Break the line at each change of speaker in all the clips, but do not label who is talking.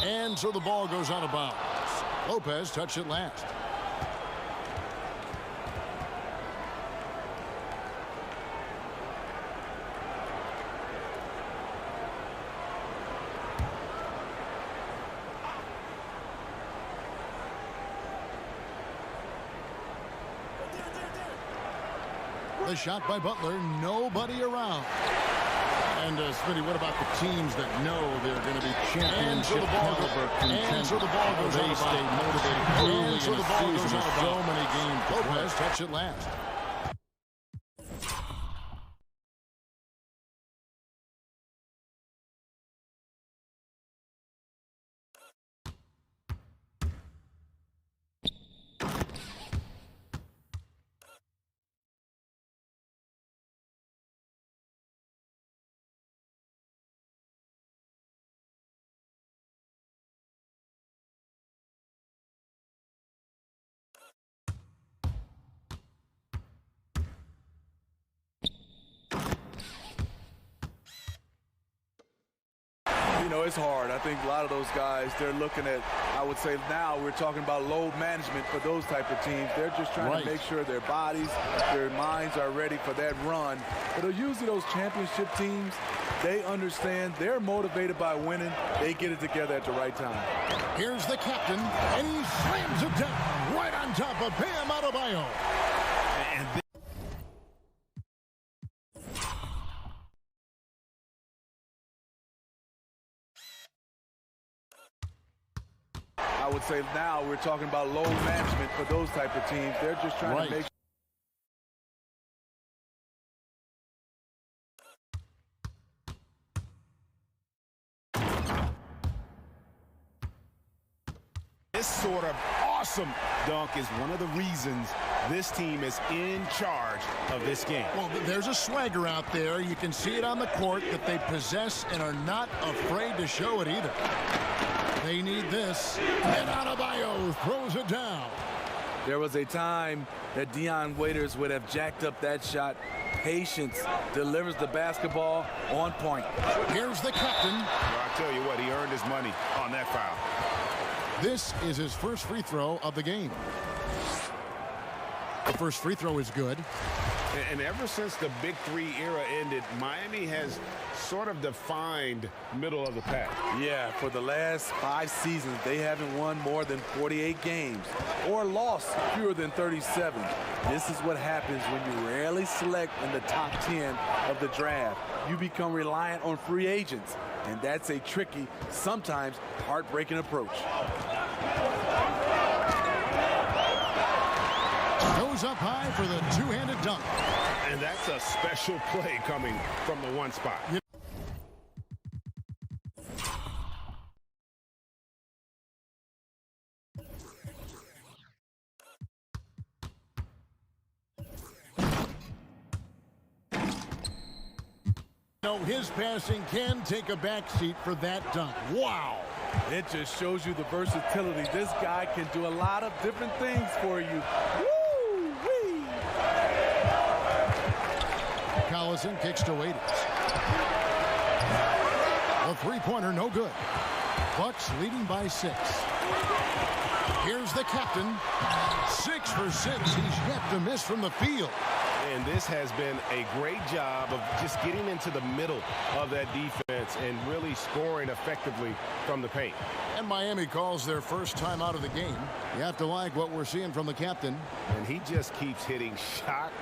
And so the ball goes out of bounds. Lopez touched it last. The shot by Butler, nobody around. And Smitty, what about the teams that know they're going to be championship caliber contenders? And so the ball goes out of bounds. They stay motivated early in the season with so many games. Lopez touched it last.
You know, it's hard. I think a lot of those guys, they're looking at, I would say now we're talking about load management for those type of teams. They're just trying to make sure their bodies, their minds are ready for that run. But usually those championship teams, they understand, they're motivated by winning. They get it together at the right time.
Here's the captain, and he slams it down right on top of Bam Adebayo. And
I would say now we're talking about load management for those type of teams. They're just trying to make
This sort of awesome dunk is one of the reasons this team is in charge of this game.
Well, there's a swagger out there. You can see it on the court that they possess and are not afraid to show it either. They need this, and Adebayo throws it down.
There was a time that Dion Waiters would have jacked up that shot. Patience delivers the basketball on point.
Here's the captain.
Well, I tell you what, he earned his money on that foul.
This is his first free throw of the game. The first free throw is good.
And ever since the Big Three era ended, Miami has sort of defined middle of the pack.
Yeah, for the last 5 seasons, they haven't won more than 48 games or lost fewer than 37. This is what happens when you rarely select in the top 10 of the draft. You become reliant on free agents, and that's a tricky, sometimes heartbreaking approach.
Goes up high for the two-handed dunk.
And that's a special play coming from the one spot.
No, his passing can take a backseat for that dunk. Wow.
It just shows you the versatility. This guy can do a lot of different things for you. Woo-wee.
Collison kicks to Waiters. The three-pointer, no good. Bucks leading by 6. Here's the captain. 6 for 6. He's yet to miss from the field.
And this has been a great job of just getting into the middle of that defense and really scoring effectively from the paint.
And Miami calls their first time out of the game. You have to like what we're seeing from the captain.
And he just keeps hitting shot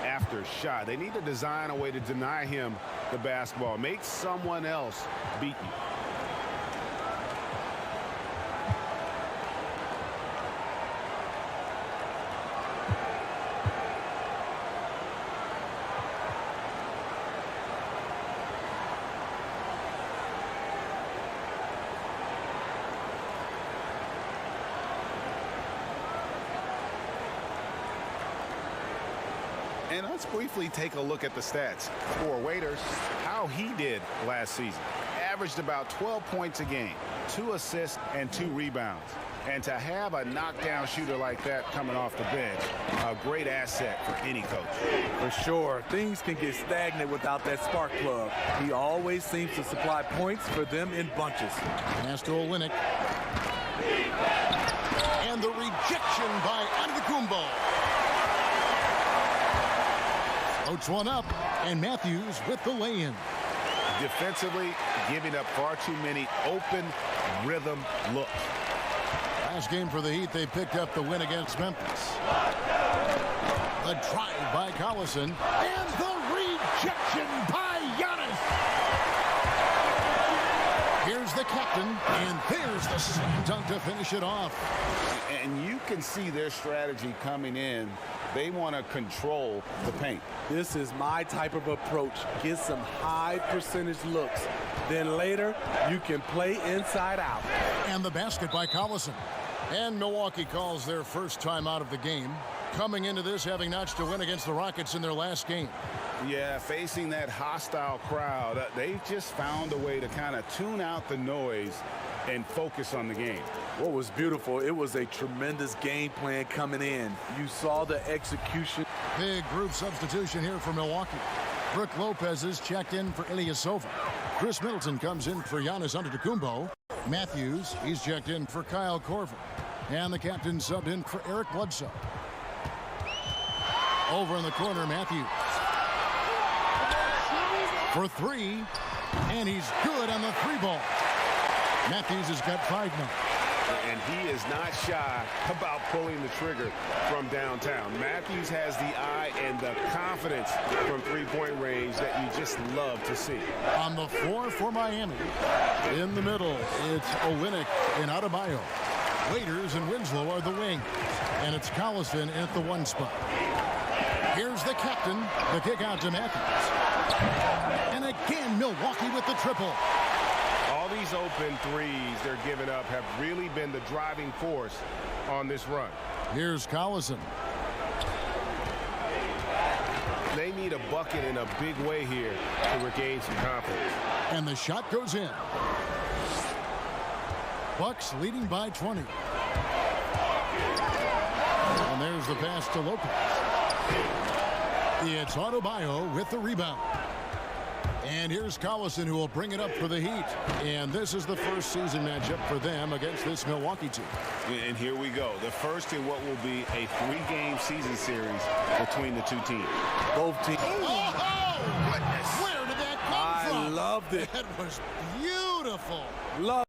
after shot. They need to design a way to deny him the basketball. Make someone else beat you. And let's briefly take a look at the stats for Waiters, how he did last season. Averaged about 12 points a game, 2 assists and 2 rebounds. And to have a knockdown shooter like that coming off the bench, a great asset for any coach.
For sure. Things can get stagnant without that spark plug. He always seems to supply points for them in bunches.
Pass to Olynyk. And the rejection by Antetokounmpo. Floats one up, and Matthews with the lay-in.
Defensively, giving up far too many open rhythm looks.
Last game for the Heat, they picked up the win against Memphis. The drive by Collison, and the rejection by Giannis. Here's the captain, and there's the slam dunk to finish it off.
And you can see their strategy coming in. They want to control the paint.
This is my type of approach. Get some high percentage looks. Then later, you can play inside out.
And the basket by Collison. And Milwaukee calls their first time out of the game. Coming into this, having notched a win against the Rockets in their last game.
Yeah, facing that hostile crowd, they've just found a way to kind of tune out the noise and focus on the game.
What was beautiful, it was a tremendous game plan coming in. You saw the execution.
Big group substitution here for Milwaukee. Brook Lopez is checked in for Ilyasova. Chris Middleton comes in for Giannis Antetokounmpo. Matthews, he's checked in for Kyle Korver. And the captain subbed in for Eric Bledsoe. Over in the corner, Matthews. For three, and he's good on the three ball. Matthews has got 5 now.
And he is not shy about pulling the trigger from downtown. Matthews has the eye and the confidence from three-point range that you just love to see.
On the floor for Miami. In the middle, it's Olynyk and Adebayo. Waiters and Winslow are the wing. And it's Collison at the 1 spot. Here's the captain. The kick out to Matthews. And again, Milwaukee with the triple.
All these open threes they're giving up have really been the driving force on this run.
Here's Collison.
They need a bucket in a big way here to regain some confidence.
And the shot goes in. Bucks leading by 20. And there's the pass to Lopez. It's Adebayo with the rebound. And here's Collison, who will bring it up for the Heat. And this is the first season matchup for them against this Milwaukee team.
And here we go. The first in what will be a 3-game season series between the two teams.
Both teams.
Oh, goodness. Where did that come from?
I loved it.
That was beautiful.
Love.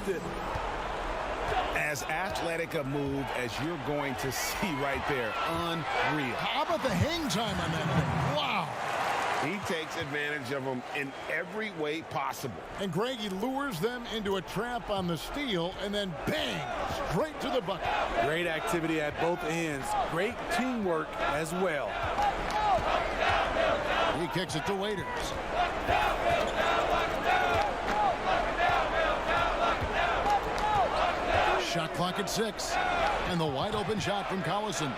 It.
As athletic a move as you're going to see right there. Unreal.
How about the hang time on that thing? Wow.
He takes advantage of them in every way possible.
And Greg, he lures them into a trap on the steal, and then bang, straight to the bucket.
Great activity at both ends. Great teamwork as well.
He kicks it to Waiters. Shot clock at 6. And the wide open shot from Collison.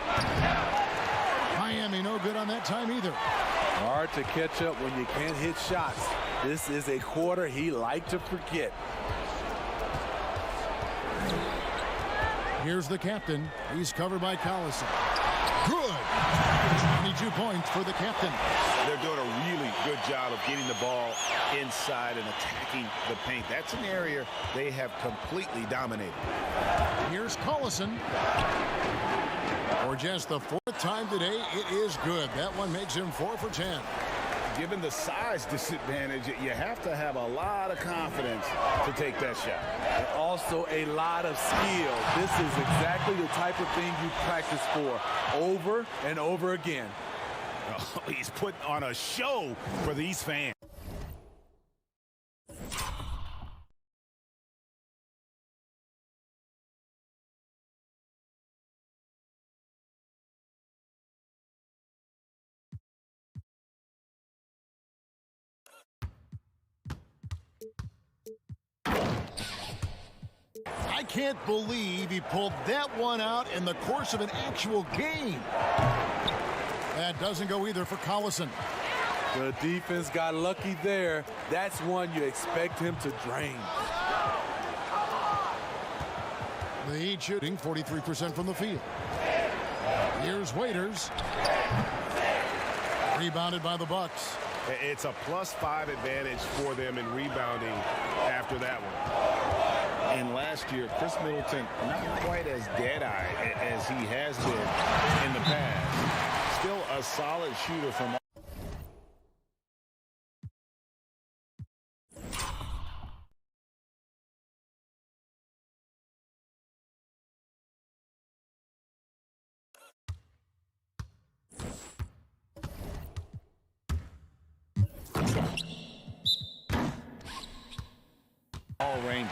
Miami no good on that time either.
Hard to catch up when you can't hit shots. This is a quarter he liked to forget.
Here's the captain. He's covered by Collison. Good. 22 points for the captain.
They're doing a really good job of getting the ball inside and attacking the paint. That's an area they have completely dominated.
Here's Collison. For just the 4th time today, it is good. That one makes him 4 for 10.
Given the size disadvantage, you have to have a lot of confidence to take that shot.
And also a lot of skill. This is exactly the type of thing you practice for over and over again.
Oh, he's putting on a show for these fans.
I can't believe he pulled that one out in the course of an actual game. That doesn't go either for Collison.
The defense got lucky there. That's one you expect him to drain.
The Heat shooting 43% from the field. Here's Waiters. Rebounded by the Bucks.
It's a +5 advantage for them in rebounding after that one.
And last year, Chris Middleton not quite as dead-eye as he has been in the past. Still a solid shooter from all ranges.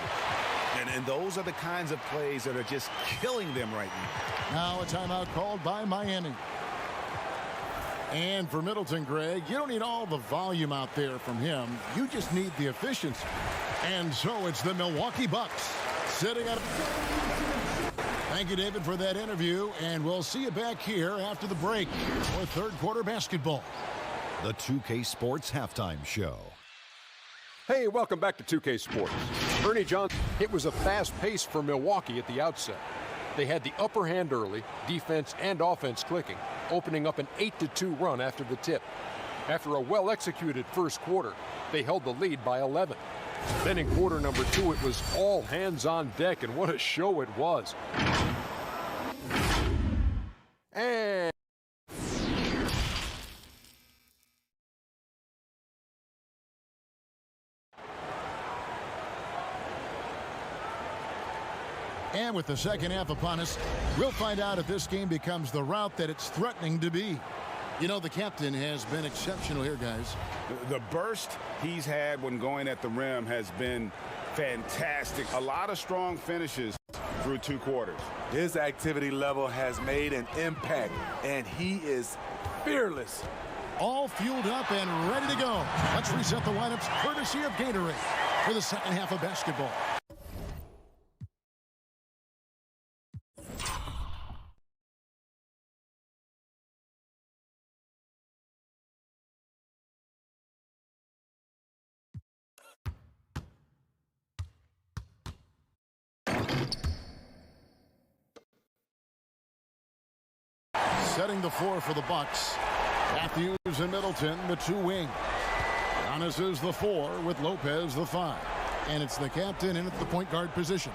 And those are the kinds of plays that are just killing them right now.
Now a timeout called by Miami. And for Middleton, Greg, you don't need all the volume out there from him. You just need the efficiency. And so it's the Milwaukee Bucks sitting at... Thank you, David, for that interview. And we'll see you back here after the break for third quarter basketball.
The 2K Sports Halftime Show.
Hey, welcome back to 2K Sports. Ernie Johnson, it was a fast pace for Milwaukee at the outset. They had the upper hand early, defense and offense clicking, opening up an 8-2 run after the tip. After a well-executed first quarter, they held the lead by 11. Then in quarter number 2, it was all hands on deck, and what a show it was. And
And with the second half upon us, we'll find out if this game becomes the route that it's threatening to be. You know, the captain has been exceptional here, guys.
The burst he's had when going at the rim has been fantastic. A lot of strong finishes through 2 quarters.
His activity level has made an impact, and he is fearless.
All fueled up and ready to go. Let's reset the lineups courtesy of Gatorade for the second half of basketball. Setting the floor for the Bucks. Matthews and Middleton, the 2 wing. Giannis is the 4 with Lopez the 5. And it's the captain in at the point guard position.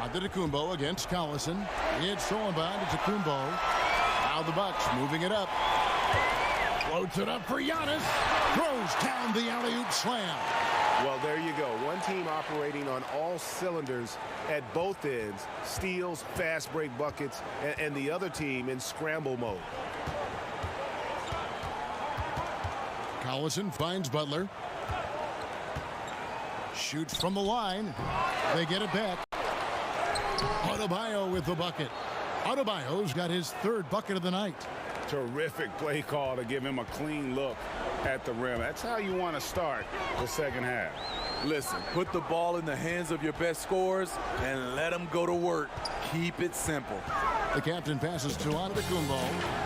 Antetokounmpo against Collison. It's Solenbad to Kumbo. Now the Bucks moving it up. Floats it up for Giannis. Throws down the alley-oop slam.
Well, there you go. One team operating on all cylinders at both ends. Steals, fast break buckets, and the other team in scramble mode.
Collison finds Butler. Shoots from the line. They get it back. Adebayo with the bucket. Adebayo's got his 3rd bucket of the night.
Terrific play call to give him a clean look at the rim. That's how you want to start the second half.
Listen, put the ball in the hands of your best scorers and let them go to work. Keep it simple.
The captain passes to Antetokounmpo.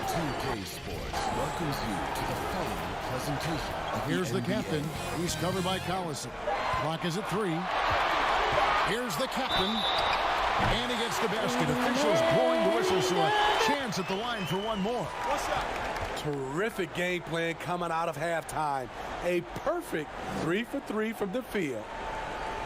2K Sports welcomes you to the following presentation.
Here's the captain. He's covered by Collison. Clock is at 3. Here's the captain. And he gets the basket. Officials blowing the whistle, so a chance at the line for one more.
Terrific game plan coming out of halftime. A perfect 3 for 3 from the field.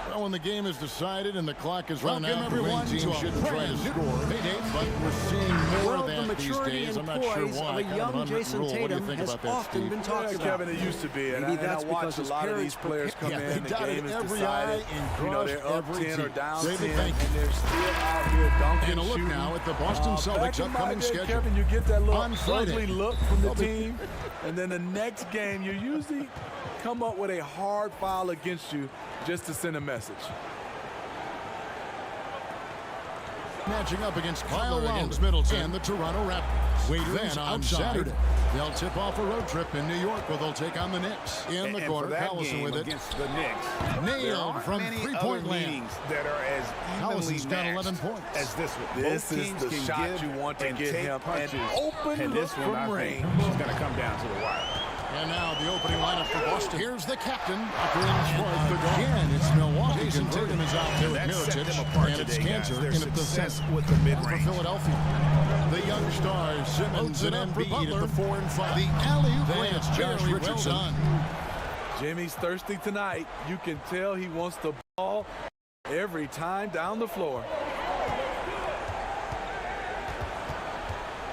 Well, when the game is decided and the clock is running out, the
everyone
winning team shouldn't try to score. Hey, Dave, but we're seeing more of that these days. I'm not sure why.
Of a young Jason Tatum has often been talked about.
Kevin, it used to be, and I watch a lot of these players come in. The game is decided. You know, they're up 10 or down 10, and they're still out here dunking,
and a look now at the Boston Celtics' upcoming schedule.
Kevin, you get that little
on Friday.
ugly look from the team, and then the next game, you usually come up with a hard foul against you just to send a message.
matching up against Kyle against Middleton and the Toronto Raptors. Then on Saturday, they'll tip off a road trip in New York where they'll take on the Knicks. In the corner, Collison with it.
Against the Knicks,
nailed from three-point land.
That are as
Collison's got 11 points.
As this one.
This is the shot you want to get him. An open look from range.
It's going to come down to the wire.
And now the opening lineup for Boston. Here's the captain. Again, it's Milwaukee. Jason Tatum is out there with Mirotic. And it's Cantor in at the center
with the mid-range
for Philadelphia. The young stars, Simmons and Embiid at the 4 and 5. The alley-oop glance, Josh Richardson. Well done.
Jimmy's thirsty tonight. You can tell he wants the ball every time down the floor.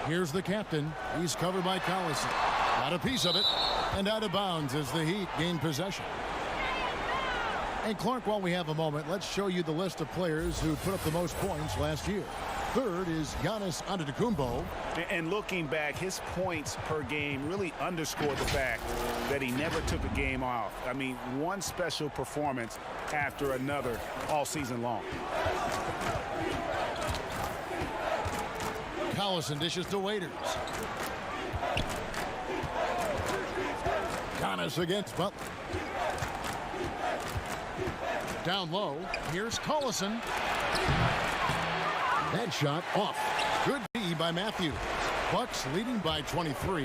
Here's the captain. He's covered by Collison. Got a piece of it, and out of bounds as the Heat gain possession. And Clark, while we have a moment, let's show you the list of players who put up the most points last year. Third is Giannis Antetokounmpo.
And looking back, his points per game really underscored the fact that he never took a game off. I mean, one special performance after another all season long.
Collison dishes to Waiters. Giannis against Butler. Down low, here's Collison. That shot off. Good D by Matthews. Bucks leading by 23.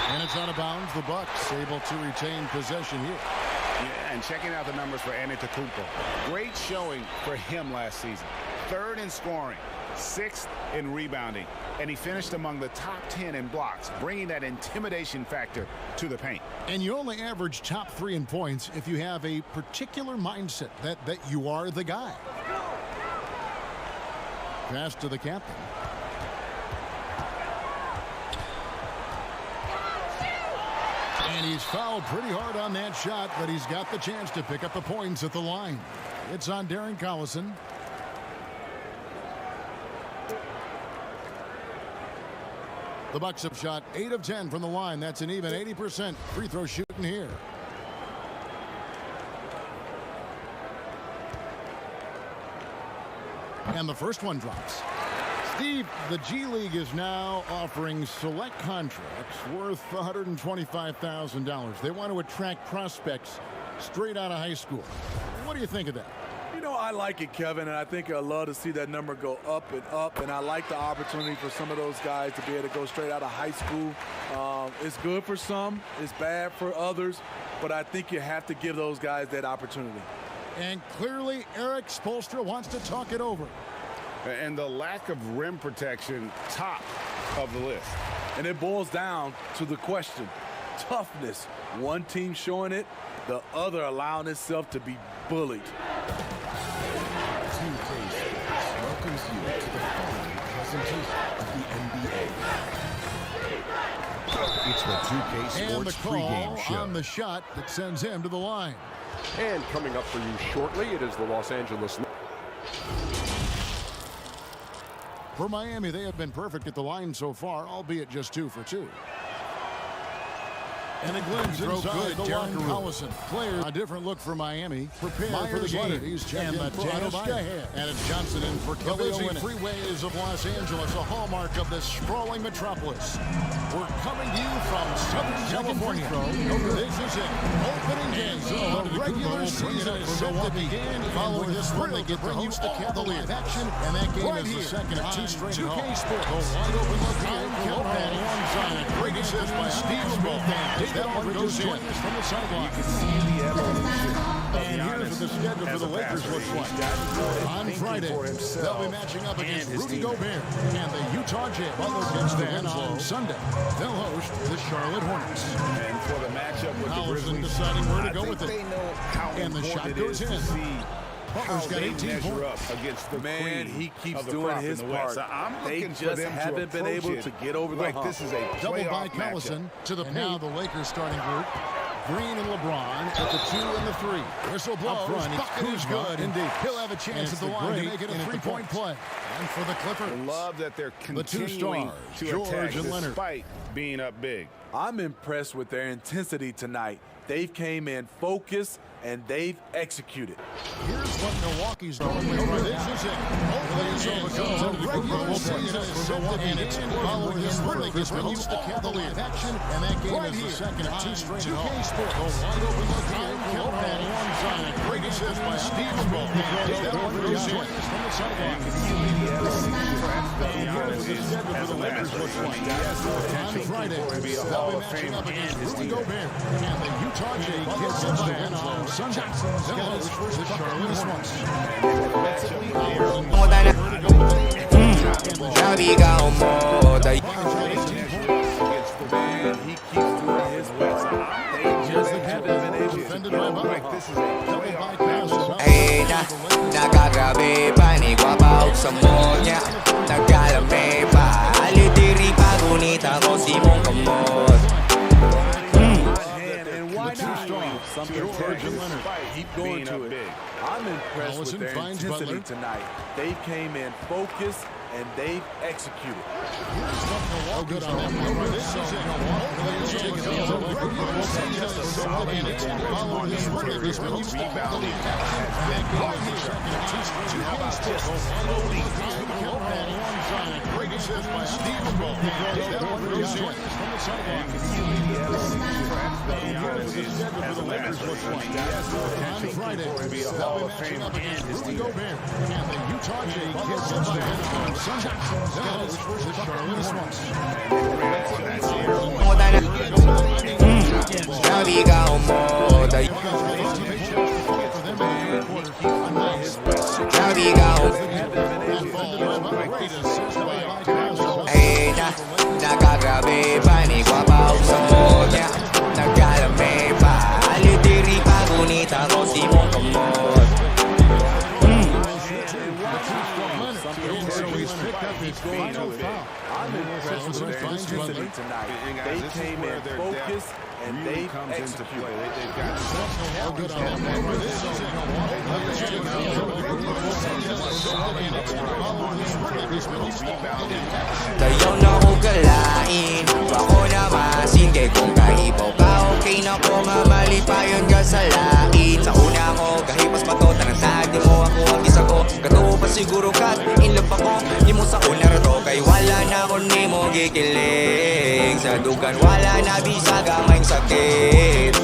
And it's out of bounds. The Bucks able to retain possession here.
Yeah, and checking out the numbers for Antetokounmpo. Great showing for him last season. 3rd in scoring, 6th in rebounding, and he finished among the top 10 in blocks, bringing that intimidation factor to the paint.
And you only average top 3 in points if you have a particular mindset that you are the guy. Pass to the captain. And he's fouled pretty hard on that shot, but he's got the chance to pick up the points at the line. It's on Darren Collison. The Bucks have shot 8 of 10 from the line. That's an even 80% free throw shooting here. And the first one drops. Steve, the G League is now offering select contracts worth $125,000. They want to attract prospects straight out of high school. What do you think of that?
You know, I like it, Kevin, and I think I'd love to see that number go up and up, and I like the opportunity for some of those guys to be able to go straight out of high school. It's good for some, it's bad for others, but I think you have to give those guys that opportunity.
And clearly, Eric Spoelstra wants to talk it over.
And the lack of rim protection, top of the list.
And it boils down to the question, toughness. One team showing it, the other allowing itself to be bullied.
2K Sports welcomes you to the following presentation of the NBA. It's the 2K Sports
and the
pregame show.
On the shot that sends him to the line.
And coming up for you shortly, it is the Los Angeles.
For Miami, they have been perfect at the line so far, albeit just 2 for 2. And a glimpse inside the line. Collison. Players, a different look for Miami. Prepare for the game. He's checked in for ahead. And it's Johnson in for Kelly Olynyk. The busy freeways of Los Angeles, a hallmark of this sprawling metropolis. We're coming to you from Southern California. This is it. Opening game. The regular season is set to begin. Following this one, they get to host all the live action. And that game is the second of 2 straight 2K Sports. The wide open look here. And alongside a great assist by Steve Smith. That one goes in from the sideline.
You can see the evolution.
And here's what the schedule for the Lakers looks like. On Friday, they'll be matching up against Rudy Gobert and the Utah Jazz. Then on Sunday, they'll host the Charlotte Hornets.
And for the matchup with the Grizzlies,
deciding where to go with it.
They know how
and the shot goes in.
Butler's got 18 points
against the man. He keeps doing his part.
So
they just haven't been able to get over the hump.
This is a
double by Collison to the paint. Now the Lakers starting group. Green and LeBron at the 2 and the 3. Whistle blows. Bucket is good. Indeed. He'll have a chance at the line to make it a 3-point play. And for the Clippers,
I love that they're continuing to
George
attack
and Leonard,
despite being up big.
I'm impressed with their intensity tonight. They've came in focused, and they've executed.
Here's what Milwaukee's doing right this is it. We'll see it and it's following his really gets when used to Cavaliers action, and that game is the second of two straight at home. The wide open look here, countdown one side. Great assist by Steve Ball. That one goes in from the sideline. On Friday, they'll be matching up against Rudy Gobert and the Utah Jazz by Anaheim Sunday. Zellos versus Charlotte Hornets.
He keeps doing his best. They just haven't been able to
Defended by Butler.
this is
Double bypass.
Ay na, nakagabi panigwapaw sa monya. Nagkalame pa, alitiri pa, gunit ako si mong kamot.
And why not? Something George and Leonard keep going to it. I'm impressed with their intensity tonight. They came in focused, and they've executed.
Oh, good on that one. This is it. Great assist by Steve Ball. That one goes in from the sideline. On Friday, they'll be matching up against Rudy Gobert and the Utah Jazz by Anaheim Sunday. Zellos versus Charlotte Hornets.
Sabi ka mo, sabi ka mo. Ay na, nakagabi panigwapaw sa monya. Nagkalame pa, alitiri pa, gunit ako si mong kamot.
I'm impressed with their intensity tonight. They came in focused, and they've executed.
They've got
Oh, good on that one. This is it.
Tayo na ko galain, ako na masindi. Kung kahibaw ka, okay na ko mamalipayon ka sa lain. Sa una ko, kahipas pa to, tanasag di mo ako ang isa ko. Katuo pa siguro ka, in love ako. Di mo sa una rato, kay wala na ko ni mo gikilig. Sa dugan, wala na bisa gamay sakit.